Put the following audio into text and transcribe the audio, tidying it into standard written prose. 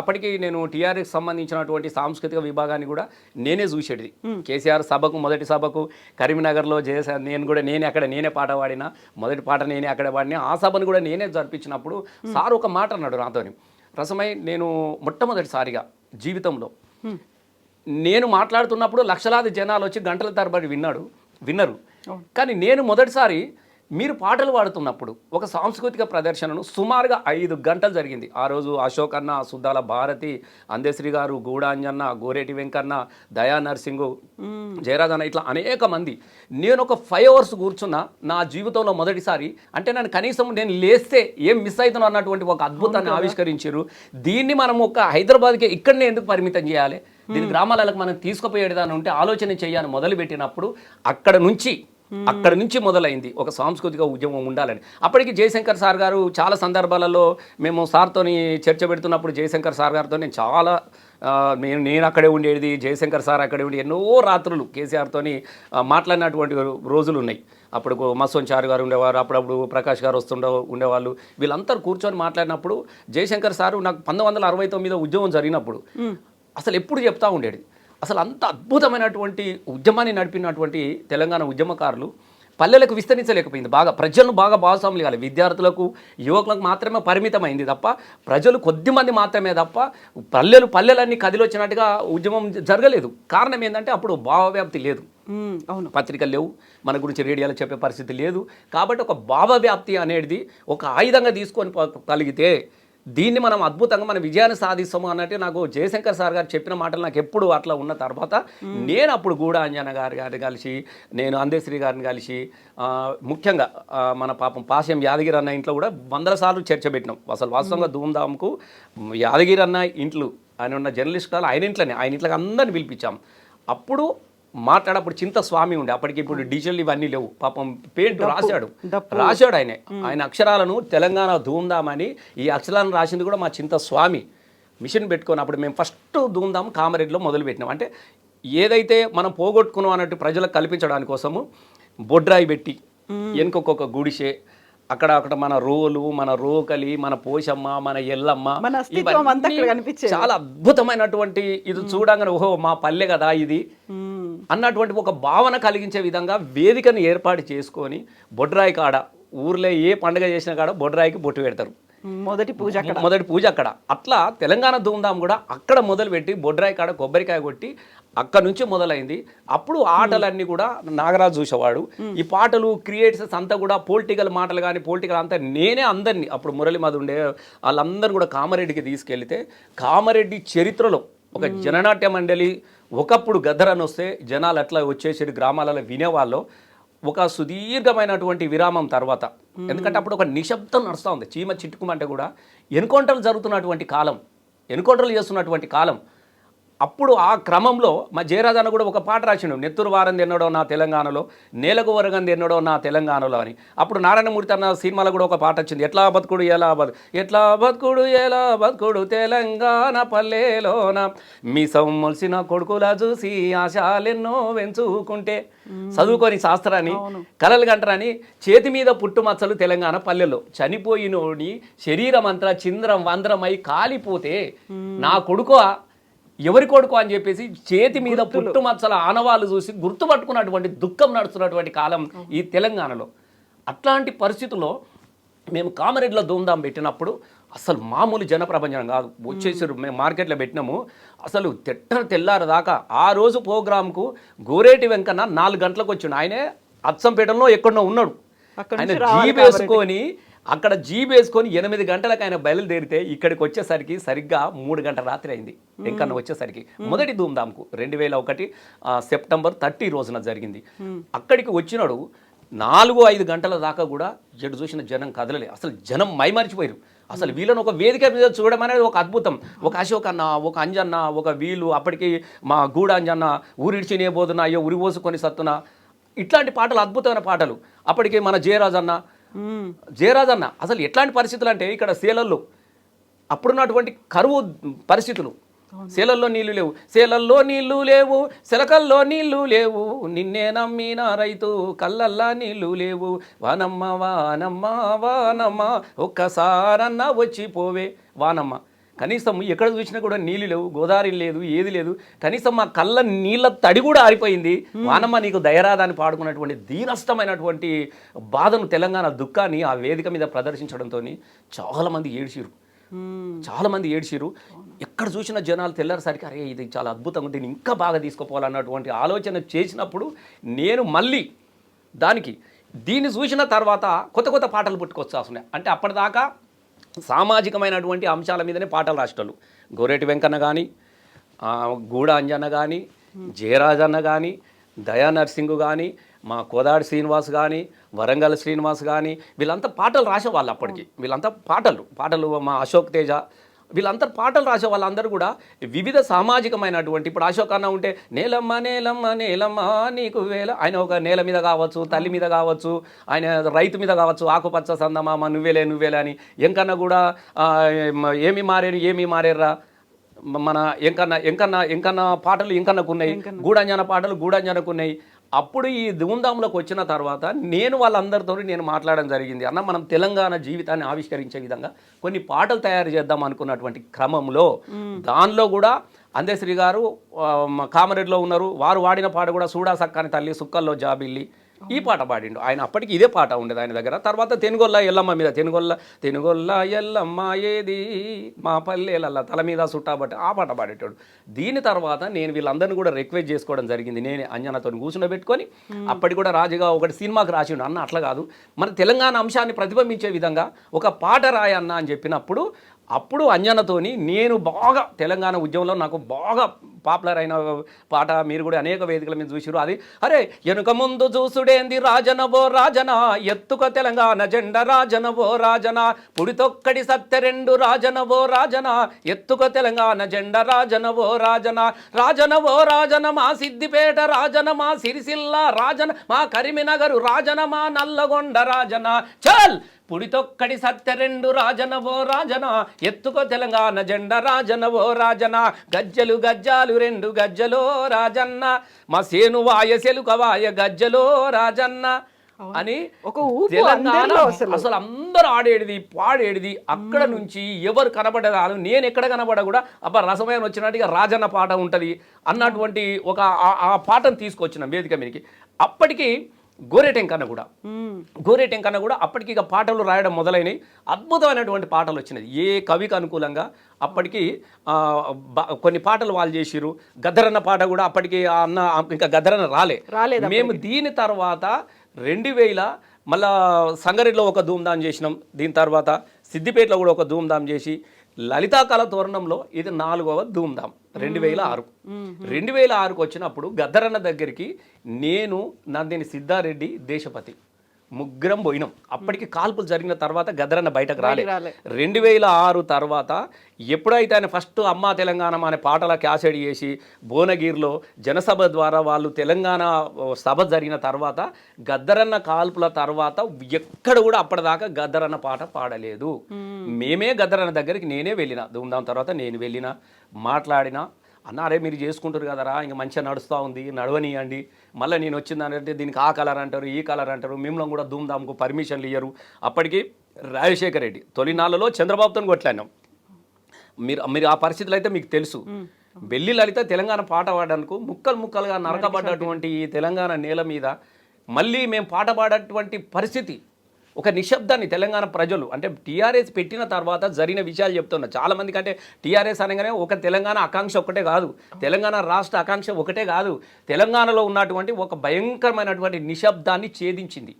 అప్పటికి నేను టీఆర్ఎస్ సంబంధించినటువంటి సాంస్కృతిక విభాగాన్ని కూడా నేనే చూసేది. కేసీఆర్ సభకు మొదటి సభకు కరీంనగర్లో నేనే పాట పాడిన, మొదటి పాట నేనే అక్కడ పాడిన, ఆ సభను కూడా నేనే జరిపించినప్పుడు సార్ ఒక మాట అన్నాడు నాతోని. రసమై నేను మొట్టమొదటిసారిగా జీవితంలో నేను మాట్లాడుతున్నప్పుడు లక్షలాది జనాలు వచ్చి గంటల తరబడి విన్నరు. కానీ నేను మొదటిసారి మీరు పాటలు పాడుతున్నప్పుడు ఒక సాంస్కృతిక ప్రదర్శనను సుమారుగా 5 గంటలు జరిగింది. ఆ రోజు అశోక్ అన్న, సుద్దాల భారతి, అందేశ్రీ గారు, గూడాంజన్న, గోరేటి వెంకన్న, దయా నర్సింగు, జయరాజ్ అన్న, ఇట్లా అనేక మంది. నేను ఒక 5 అవర్స్ కూర్చున్నా నా జీవితంలో మొదటిసారి. అంటే నేను లేస్తే ఏం మిస్ అవుతున్నా అన్నటువంటి ఒక అద్భుతాన్ని ఆవిష్కరించారు. దీన్ని మనం ఒక హైదరాబాద్కి ఇక్కడనే ఎందుకు పరిమితం చేయాలి, దీని గ్రామాలకు మనం తీసుకుపోయేదాన్ని ఉంటే ఆలోచన చేయాలని మొదలుపెట్టినప్పుడు అక్కడ నుంచి మొదలైంది ఒక సాంస్కృతిక ఉద్యమం ఉండాలని. అప్పటికి జయశంకర్ సార్ గారు చాలా సందర్భాలలో మేము సార్తోని చర్చ పెడుతున్నప్పుడు జయశంకర్ సార్ గారితో నేను అక్కడే ఉండేది, జయశంకర్ సార్ అక్కడే ఉండి ఎన్నో రాత్రులు కేసీఆర్తోని మాట్లాడినటువంటి రోజులు ఉన్నాయి. అప్పుడు మస్సోన్ చారు గారు ఉండేవారు, అప్పుడప్పుడు ప్రకాష్ గారు ఉండేవాళ్ళు. వీళ్ళందరూ కూర్చొని మాట్లాడినప్పుడు జయశంకర్ సారు నాకు 1969 ఉద్యమం జరిగినప్పుడు అసలు ఎప్పుడు చెప్తా ఉండేది, అసలు అంత అద్భుతమైనటువంటి ఉద్యమాన్ని నడిపినటువంటి తెలంగాణ ఉద్యమకారులు పల్లెలకు విస్తరించలేకపోయింది. ప్రజలను బాగా భాగస్వాములు కావాలి. విద్యార్థులకు, యువకులకు మాత్రమే పరిమితమైంది తప్ప ప్రజలు కొద్దిమంది మాత్రమే తప్ప పల్లెలన్నీ కదిలొచ్చినట్టుగా ఉద్యమం జరగలేదు. కారణం ఏంటంటే అప్పుడు భావవ్యాప్తి లేదు, అవును, పత్రికలు లేవు, మన గురించి రేడియోలో చెప్పే పరిస్థితి లేదు. కాబట్టి ఒక భావవ్యాప్తి అనేది ఒక ఆయుధంగా తీసుకొని కలిగితే దీన్ని మనం అద్భుతంగా మన విజయాన్ని సాధిస్తాము అన్నట్టు నాకు జయశంకర్ సార్ గారు చెప్పిన మాటలు నాకు ఎప్పుడు అట్లా ఉన్న తర్వాత నేను అప్పుడు గూడా అంజన గారిని కలిసి, నేను అందేశ్రీ గారిని కలిసి, ముఖ్యంగా మన పాశం యాదగిరి అన్న ఇంట్లో కూడా 100 సార్లు చర్చ పెట్టినాం. అసలు వాస్తవంగా ధూమ్ధామ్కు యాదగిరి అన్న ఇంట్లో ఆయన ఉన్న జర్నలిస్ట్ కాదు, ఆయన ఇంట్లోకి అందరిని పిలిపించాం. అప్పుడు మాట్లాడప్పుడు చింత స్వామి ఉండే, అప్పటికి ఇప్పుడు డిజిటల్ ఇవన్నీ లేవు. పాపం పెయింట్ రాశాడు ఆయన అక్షరాలను తెలంగాణ ధూమ్ధామ్ అని. ఈ అక్షరాలను రాసింది కూడా మా చింత స్వామి మిషన్ పెట్టుకొని. అప్పుడు మేము ఫస్ట్ ధూమ్ధామ్ కామారెడ్డిలో మొదలుపెట్టినాం. అంటే ఏదైతే మనం పోగొట్టుకున్నాం అన్నట్టు ప్రజలకు కల్పించడానికి కోసము బొడ్రాయి పెట్టి వెనుకొక గుడిసే, అక్కడ మన రోలు, మన రోకలి, మన పోషమ్మ, మన ఎల్లమ్మ, చాలా అద్భుతమైనటువంటి ఇది చూడంగానే ఓహో మా పల్లె కదా ఇది అన్నటువంటి ఒక భావన కలిగించే విధంగా వేదికను ఏర్పాటు చేసుకొని బొడ్రాయి కాడ, ఊర్లో ఏ పండుగ చేసిన కాడ బొడ్రాయికి బొట్టు పెడతారు, మొదటి పూజ అక్కడ. అట్లా తెలంగాణ ధూమ్ధామ్ కూడా అక్కడ మొదలుపెట్టి బొడ్రాయి కాడ కొబ్బరికాయ కొట్టి అక్కడ నుంచి మొదలైంది. అప్పుడు ఆటలన్నీ కూడా నాగరాజు చూసేవాడు. ఈ పాటలు క్రియేటర్స్ అంతా కూడా పొలిటికల్ మాటలు కానీ పొలిటికల్ అంతా నేనే అందరినీ, అప్పుడు మురళిమధు ఉండే వాళ్ళందరూ కూడా కామారెడ్డికి తీసుకెళ్తే కామారెడ్డి చరిత్రలో ఒక జననాట్య మండలి ఒకప్పుడు గద్దరని వస్తే జనాలు అట్లా వచ్చేసి గ్రామాలలో వినేవాళ్ళు. ఒక సుదీర్ఘమైనటువంటి విరామం తర్వాత, ఎందుకంటే అప్పుడు ఒక నిశ్శబ్దం నడుస్తూ ఉంది, చీమ చిట్టుకుమంటే కూడా ఎన్కౌంటర్లు జరుగుతున్నటువంటి కాలం, ఎన్కౌంటర్లు చేస్తున్నటువంటి కాలం. అప్పుడు ఆ క్రమంలో మా జయరాజ్ అన్న కూడా ఒక పాట రాసిండు, నెత్తురు వారంది ఎన్నడో నా తెలంగాణలో, నేలకు వరగంది ఎన్నడో నా తెలంగాణలో అని. అప్పుడు నారాయణమూర్తి అన్న సినిమాలో కూడా ఒక పాట వచ్చింది, ఎట్లా బతుకుడు ఎలా బతుకుడు తెలంగాణ పల్లెలోన, మీ సొమ్మొలిసిన కొడుకులా చూసి ఆశాలెన్నో వెంచుకుంటే, చదువుకొని శాస్త్రాన్ని కలలు గంటరని చేతి మీద పుట్టుమచ్చలు తెలంగాణ పల్లెల్లో, చనిపోయినోని శరీరం అంతా చింద్రం వంద్రమై కాలిపోతే నా కొడుకు ఎవరి కొడుకు అని చెప్పేసి చేతి మీద పుట్టుమచ్చల ఆనవాళ్ళు చూసి గుర్తుపట్టుకున్నటువంటి దుఃఖం నడుస్తున్నటువంటి కాలం ఈ తెలంగాణలో. అట్లాంటి పరిస్థితుల్లో మేము కామారెడ్డిలో ధూమ్ధామ్ పెట్టినప్పుడు అసలు మామూలు జనప్రపంచం కాదు, వచ్చేసారు. మేము మార్కెట్లో పెట్టినాము, అసలు తెల్లారు దాకా. ఆ రోజు ప్రోగ్రాంకు గోరేటి వెంకన్న 4 గంటలకు వచ్చిండు. ఆయనే అచ్చంపేటలో ఎక్కడో ఉన్నాడు. ఆయన జీప్ వేసుకొని అక్కడ జీప్ వేసుకొని 8 గంటలకు ఆయన బయలుదేరితే ఇక్కడికి వచ్చేసరికి సరిగ్గా 3 గంటల రాత్రి అయింది. వెంకన్న వచ్చేసరికి మొదటి ధూమ్ధామ్కు 2001 సెప్టెంబర్ 30 రోజున జరిగింది. అక్కడికి వచ్చినాడు 4-5 గంటల దాకా కూడా ఎటు చూసిన జనం కదలలే. అసలు జనం మైమరిచిపోయారు. అసలు వీళ్ళని ఒక వేదిక మీద చూడడం అనేది ఒక అద్భుతం. ఒక అశోక్ అన్న, ఒక అంజన్న, ఒక వీళ్ళు, అప్పటికి మా గూడ అంజన్న ఊరిడిచినే పోతున్నా, అయ్యో ఉరి పోసుకొని సత్తున, ఇట్లాంటి పాటలు అద్భుతమైన పాటలు. అప్పటికి మన జయరాజ్ అన్న అసలు ఎట్లాంటి పరిస్థితులు అంటే ఇక్కడ సేలల్లో అప్పుడున్నటువంటి కరువు పరిస్థితులు, సేలల్లో నీళ్లు లేవు, సెలకల్లో నీళ్లు లేవు, నిన్నే నమ్మిన రైతు కళ్ళల్లా నీళ్లు లేవు, వానమ్మ ఒక్కసారన్నా వచ్చిపోవే వానమ్మ. కనీసం ఎక్కడ చూసినా కూడా నీళ్ళు లేవు, గోదావరి లేదు, ఏది లేదు. కనీసం మా కళ్ళ నీళ్ళ తడి కూడా ఆరిపోయింది. వానమ్మ నీకు దయరాదని పాడుకున్నటువంటి దీనస్థమైనటువంటి బాధను, తెలంగాణ దుఃఖాన్ని ఆ వేదిక మీద ప్రదర్శించడంతో చాలామంది ఏడ్చిరు. చాలామంది ఏడ్చిరు. ఎక్కడ చూసిన జనాలు తెల్లారిసరికి అరే ఇది చాలా అద్భుతంగా, దీన్ని ఇంకా బాగా తీసుకుపోవాలన్నటువంటి ఆలోచన చేసినప్పుడు నేను మళ్ళీ దీన్ని చూసిన తర్వాత కొత్త కొత్త పాటలు పుట్టుకొచ్చేస్తున్నాయి. అంటే అప్పటిదాకా సామాజికమైనటువంటి అంశాల మీదనే పాటలు రాసేటోళ్ళు. గోరేటి వెంకన్న కానీ, గూడ అంజన్న కానీ, జయరాజన్న కానీ, దయా నర్సింగ్ కానీ, మా కోదాడి శ్రీనివాస్ కానీ, వరంగల్ శ్రీనివాస్ కానీ, వీళ్ళంతా పాటలు రాసేవాళ్ళు. అప్పటికి వీళ్ళంతా పాటలు మా అశోక్ తేజ, వీళ్ళంతా పాటలు రాసే వాళ్ళందరూ కూడా వివిధ సామాజికమైనటువంటి, ఇప్పుడు అశోక్ అన్న ఉంటే నేలమ్మ నేలమ్మ నేలమ్మ నీకు వేల, ఆయన ఒక నేల మీద కావచ్చు, తల్లి మీద కావచ్చు, ఆయన రైతు మీద కావచ్చు, ఆకుపచ్చ సందమామ నువ్వేలే నువ్వేలే అని. ఎంకన్నా కూడా ఏమి మారేర్రా మన ఎంకన్న పాటలు ఎంకన్నకు ఉన్నాయి, గూడంజన పాటలు గూడంజనకు ఉన్నాయి. అప్పుడు ఈ ధూమ్ధాంలోకి వచ్చిన తర్వాత నేను వాళ్ళందరితో నేను మాట్లాడడం జరిగింది. అన్న మనం తెలంగాణ జీవితాన్ని ఆవిష్కరించే విధంగా కొన్ని పాటలు తయారు చేద్దాం అనుకున్నటువంటి క్రమంలో దానిలో కూడా అందశ్రీ గారు కామారెడ్డిలో ఉన్నారు, వారు వాడిన పాట కూడా సూడా సక్కని తల్లి సుక్కల్లో జాబిల్లి, ఈ పాట పాడిండు ఆయన. అప్పటికి ఇదే పాట ఉండేది ఆయన దగ్గర. తర్వాత తెనుగొల్ల ఎల్లమ్మ మీద తెనుగొల్ల ఎల్లమ్మ ఏది మా పల్లెలల్ల తల మీద సుట్టాబట్టి ఆ పాట పాడేటాడు. దీని తర్వాత నేను వీళ్ళందరినీ కూడా రిక్వెస్ట్ చేసుకోవడం జరిగింది. నేనే అంజనతో కూర్చుండబెట్టుకొని అప్పటికి కూడా రాజుగా ఒకటి సినిమాకి రాసిండు. అన్న అట్లా కాదు, మన తెలంగాణ అంశాన్ని ప్రతిబింబించే విధంగా ఒక పాట రాయన్న అని చెప్పినప్పుడు అప్పుడు అంజనతోని నేను బాగా తెలంగాణ ఉద్యమంలో నాకు బాగా పాపులర్ అయిన పాట, మీరు కూడా అనేక వేదికల మీద చూసిరు. అది అరే వెనుక ముందు చూసుడేంది రాజనవో రాజన, ఎత్తుక తెలంగాణ జెండ రాజనవో రాజన, పుడితొక్కడి సత్తెరెండు రాజనవో రాజన, ఎత్తుక తెలంగాణ జెండ రాజనవో రాజన, రాజనవో రాజన మా సిద్దిపేట రాజన, మా సిరిసిల్ల రాజన, మా కరీంనగర్ రాజన, మా నల్లగొండ రాజన, చల్ పుడితొక్కడి సత్తెరెండు రాజనవో రాజన, ఎత్తుకో తెలంగాణ జెండ రాజనవో రాజన, గజ్జలు గజ్జాలు రెండు గజ్జలో రాజన్న, మా సేను వాయ సెలుకవాయ గజ్జలో రాజన్న అని ఒక తెలంగాణ అసలు అందరూ ఆడేది పాడేది. అక్కడ నుంచి ఎవరు కనబడరాదు, నేను ఎక్కడ కనబడ కూడా అబ్బా రసమయం వచ్చినట్టుగా రాజన్న పాట ఉంటుంది అన్నటువంటి ఒక ఆ పాటను తీసుకొచ్చిన వేదిక మీదకి. అప్పటికి గోరేటెంకన్న కూడా అప్పటికి ఇక పాటలు రాయడం మొదలైనవి. అద్భుతమైనటువంటి పాటలు వచ్చినాయి ఏ కవికి అనుకూలంగా. అప్పటికి కొన్ని పాటలు వాళ్ళు చేసిరు. గద్దరన్న పాట కూడా అప్పటికి అన్న ఇంకా గద్దరన్న రాలేదు. మేము దీని తర్వాత 2000 మళ్ళా సంగారెడ్డిలో ఒక ధూమ్ధాం చేసినాం. దీని తర్వాత సిద్దిపేటలో కూడా ఒక ధూమ్ధాం చేసి లలితా కళ తోరణంలో ఇది 4వ ధూమ్ధాం 2006కు వచ్చినప్పుడు గద్దరన్న దగ్గరికి నేను నందిని సిద్ధారెడ్డి దేశపతి ముగ్గురం పోయినాం. అప్పటికి కాల్పులు జరిగిన తర్వాత గద్దరన్న బయటకు రాలే. 2006 తర్వాత ఎప్పుడైతే ఆయన ఫస్ట్ అమ్మా తెలంగాణ అనే పాటల క్యాసెట్ చేసి భువనగిరిలో జనసభ ద్వారా వాళ్ళు తెలంగాణ సభ జరిగిన తర్వాత గద్దరన్న కాల్పుల తర్వాత ఎక్కడ కూడా అప్పటిదాకా గద్దరన్న పాట పాడలేదు. మేమే గద్దరన్న దగ్గరికి నేనే వెళ్ళిన. ధూమ్ధాం తర్వాత నేను వెళ్ళిన, మాట్లాడినా, అన్నారే మీరు చేసుకుంటారు కదరా, ఇంకా మంచిగా నడుస్తూ ఉంది, నడవనియండి. మళ్ళీ నేను వచ్చిందంటే దీనికి ఆ కలర్ అంటారు, ఈ కలర్ అంటారు, మిమ్మల్ని కూడా ధూమ్ధాంకు పర్మిషన్లు ఇయ్యరు. అప్పటికి రాజశేఖర రెడ్డి తొలినాళ్ళలో చంద్రబాబుతో కొట్లాడినాం. మీరు ఆ పరిస్థితులు అయితే మీకు తెలుసు. బెల్లి లలిత తెలంగాణ పాట పాడడానికి ముక్కలుగా నరకబడ్డటువంటి ఈ తెలంగాణ నేల మీద మళ్ళీ మేము పాట పాడేటువంటి పరిస్థితి, ఒక నిశ్శబ్దాన్ని తెలంగాణ ప్రజలు అంటే టీఆర్ఎస్ పెట్టిన తర్వాత జరిగిన విషయాలు చెప్తున్నా. చాలామంది కంటే టీఆర్ఎస్ అనగానే ఒక తెలంగాణ ఆకాంక్ష ఒకటే కాదు, తెలంగాణ రాష్ట్ర ఆకాంక్ష ఒకటే కాదు, తెలంగాణలో ఉన్నటువంటి ఒక భయంకరమైనటువంటి నిశ్శబ్దాన్ని ఛేదించింది.